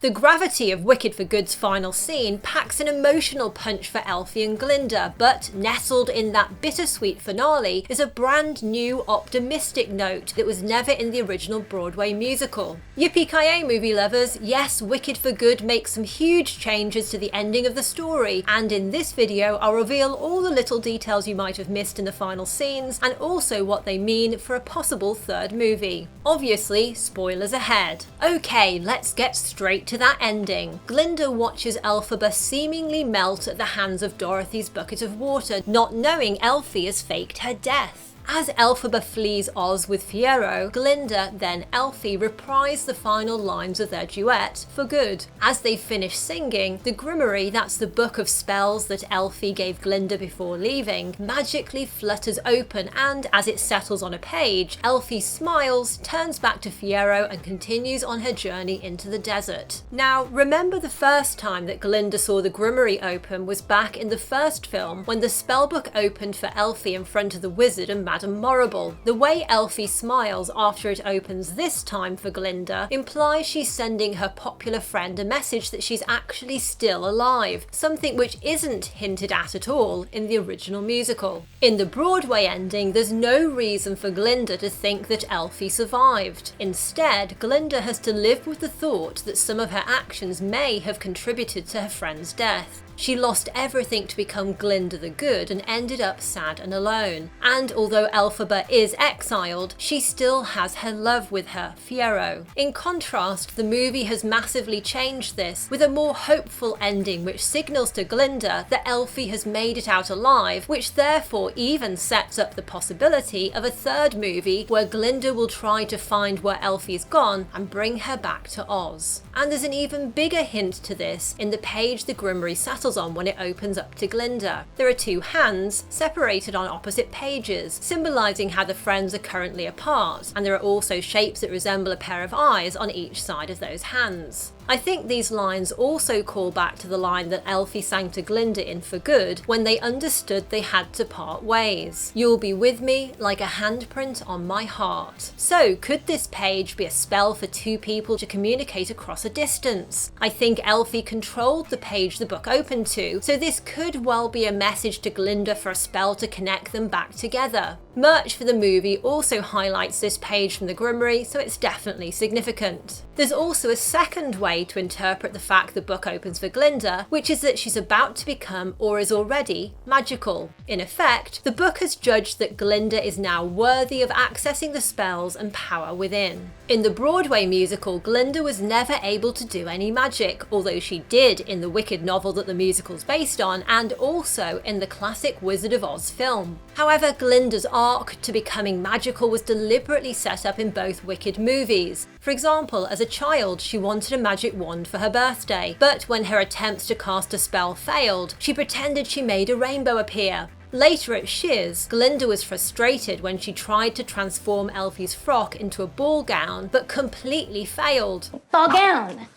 The gravity of Wicked for Good's final scene packs an emotional punch for Elphie and Glinda, but nestled in that bittersweet finale is a brand new optimistic note that was never in the original Broadway musical. Yippee-ki-yay, movie lovers! Yes, Wicked for Good makes some huge changes to the ending of the story, and in this video I'll reveal all the little details you might have missed in the final scenes, and also what they mean for a possible third movie. Obviously, spoilers ahead. Okay, let's get straight to that ending. Glinda watches Elphaba seemingly melt at the hands of Dorothy's bucket of water, not knowing Elphie has faked her death. As Elphaba flees Oz with Fiyero, Glinda, then Elphie reprise the final lines of their duet, For Good. As they finish singing, the Grimoire, that's the book of spells that Elphie gave Glinda before leaving, magically flutters open, and as it settles on a page, Elphie smiles, turns back to Fiyero and continues on her journey into the desert. Now, remember the first time that Glinda saw the Grimoire open was back in the first film, when the spellbook opened for Elphie in front of the wizard and Madame Morrible. The way Elphie smiles after it opens this time for Glinda implies she's sending her popular friend a message that she's actually still alive, something which isn't hinted at all in the original musical. In the Broadway ending, there's no reason for Glinda to think that Elphie survived. Instead, Glinda has to live with the thought that some of her actions may have contributed to her friend's death. She lost everything to become Glinda the Good and ended up sad and alone. And although Elphaba is exiled, she still has her love with her, Fiyero. In contrast, the movie has massively changed this, with a more hopeful ending which signals to Glinda that Elphie has made it out alive, which therefore even sets up the possibility of a third movie where Glinda will try to find where Elphie's gone and bring her back to Oz. And there's an even bigger hint to this in the page the Grimoire settles on when it opens up to Glinda. There are two hands separated on opposite pages, symbolising how the friends are currently apart, and there are also shapes that resemble a pair of eyes on each side of those hands. I think these lines also call back to the line that Elphie sang to Glinda in For Good when they understood they had to part ways. You'll be with me like a handprint on my heart. So could this page be a spell for two people to communicate across a distance? I think Elphie controlled the page the book opened to, so this could well be a message to Glinda for a spell to connect them back together. Merch for the movie also highlights this page from the Grimoire, so it's definitely significant. There's also a second way to interpret the fact the book opens for Glinda, which is that she's about to become, or is already, magical. In effect, the book has judged that Glinda is now worthy of accessing the spells and power within. In the Broadway musical, Glinda was never able to do any magic, although she did in the Wicked novel that the musical's based on, and also in the classic Wizard of Oz film. However, Glinda's arc to becoming magical was deliberately set up in both Wicked movies. For example, as a child, she wanted a magic wand for her birthday, but when her attempts to cast a spell failed, she pretended she made a rainbow appear. Later at Shiz, Glinda was frustrated when she tried to transform Elphie's frock into a ball gown, but completely failed. Ball gown.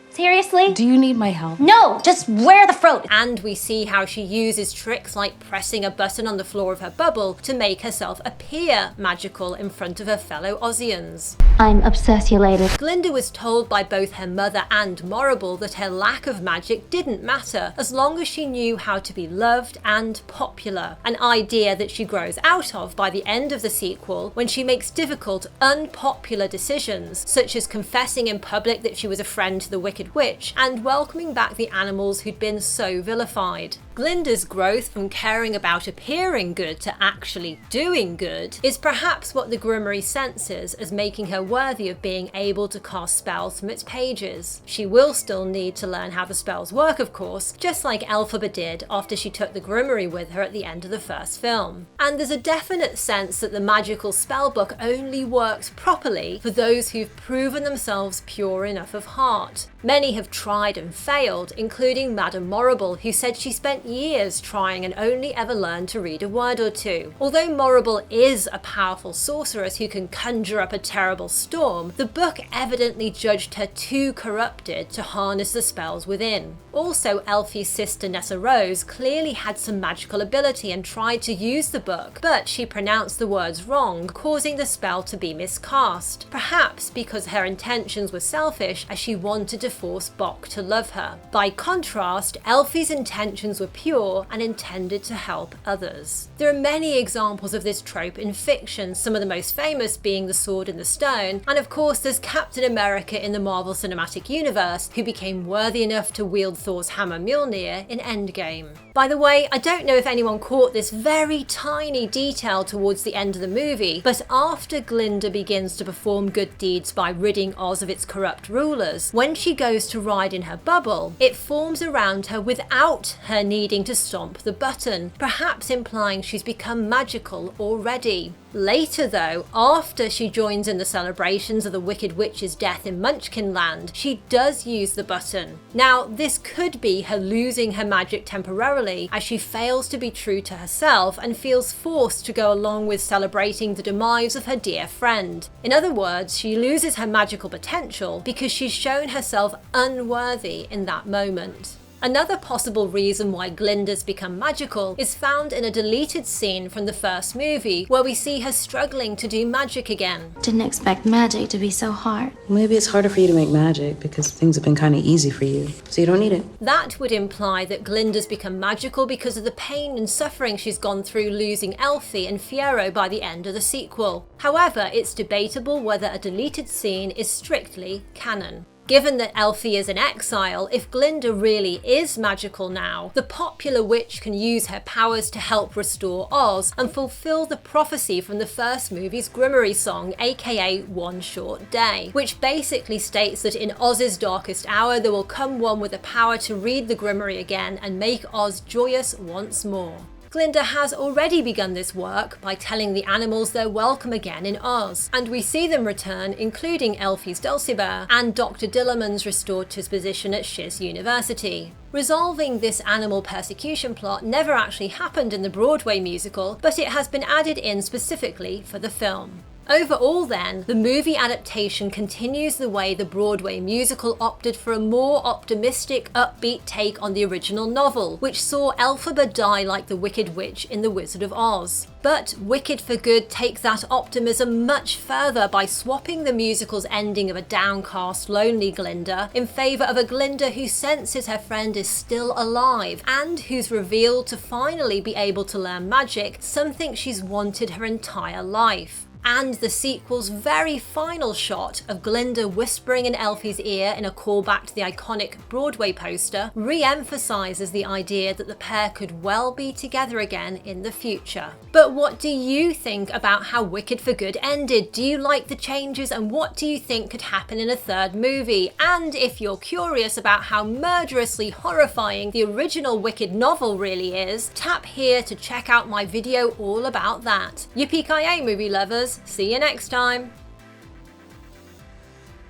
Seriously? Do you need my help? No, just wear the frock. And we see how she uses tricks like pressing a button on the floor of her bubble to make herself appear magical in front of her fellow Ozians. I'm obsessulated. Glinda was told by both her mother and Morrible that her lack of magic didn't matter as long as she knew how to be loved and popular, an idea that she grows out of by the end of the sequel when she makes difficult, unpopular decisions, such as confessing in public that she was a friend to the Wicked Witch and welcoming back the animals who'd been so vilified. Glinda's growth from caring about appearing good to actually doing good is perhaps what the Grimoire senses as making her worthy of being able to cast spells from its pages. She will still need to learn how the spells work, of course, just like Elphaba did after she took the Grimoire with her at the end of the first film. And there's a definite sense that the magical spellbook only works properly for those who've proven themselves pure enough of heart. Many have tried and failed, including Madame Morrible, who said she spent spent years trying and only ever learned to read a word or two. Although Morrible is a powerful sorceress who can conjure up a terrible storm, the book evidently judged her too corrupted to harness the spells within. Also, Elfie's sister Nessa Rose clearly had some magical ability and tried to use the book, but she pronounced the words wrong, causing the spell to be miscast. Perhaps because her intentions were selfish, as she wanted to force Bock to love her. By contrast, Elfie's intentions were pure and intended to help others. There are many examples of this trope in fiction, some of the most famous being The Sword in the Stone, and of course there's Captain America in the Marvel Cinematic Universe, who became worthy enough to wield Thor's hammer Mjolnir in Endgame. By the way, I don't know if anyone caught this very tiny detail towards the end of the movie, but after Glinda begins to perform good deeds by ridding Oz of its corrupt rulers, when she goes to ride in her bubble, it forms around her without her needing to stomp the button, perhaps implying she's become magical already. Later though, after she joins in the celebrations of the Wicked Witch's death in Munchkinland, she does use the button. Now, this could be her losing her magic temporarily as she fails to be true to herself and feels forced to go along with celebrating the demise of her dear friend. In other words, she loses her magical potential because she's shown herself unworthy in that moment. Another possible reason why Glinda's become magical is found in a deleted scene from the first movie where we see her struggling to do magic again. Didn't expect magic to be so hard. Maybe it's harder for you to make magic because things have been kind of easy for you, so you don't need it. That would imply that Glinda's become magical because of the pain and suffering she's gone through losing Elfie and Fiyero by the end of the sequel. However, it's debatable whether a deleted scene is strictly canon. Given that Elfie is in exile, if Glinda really is magical now, the popular witch can use her powers to help restore Oz and fulfill the prophecy from the first movie's Grimmery song, aka One Short Day, which basically states that in Oz's darkest hour there will come one with the power to read the Grimmery again and make Oz joyous once more. Glinda has already begun this work by telling the animals they're welcome again in Oz, and we see them return, including Elfie's Dulciber and Dr. Dillerman's restored to his position at Shiz University. Resolving this animal persecution plot never actually happened in the Broadway musical, but it has been added in specifically for the film. Overall then, the movie adaptation continues the way the Broadway musical opted for a more optimistic, upbeat take on the original novel, which saw Elphaba die like the Wicked Witch in The Wizard of Oz. But Wicked for Good takes that optimism much further by swapping the musical's ending of a downcast, lonely Glinda in favour of a Glinda who senses her friend is still alive and who's revealed to finally be able to learn magic, something she's wanted her entire life. And the sequel's very final shot of Glinda whispering in Elfie's ear in a callback to the iconic Broadway poster re-emphasises the idea that the pair could well be together again in the future. But what do you think about how Wicked for Good ended? Do you like the changes, and what do you think could happen in a third movie? And if you're curious about how murderously horrifying the original Wicked novel really is, tap here to check out my video all about that. Yippee-ki-yay, movie lovers! See you next time!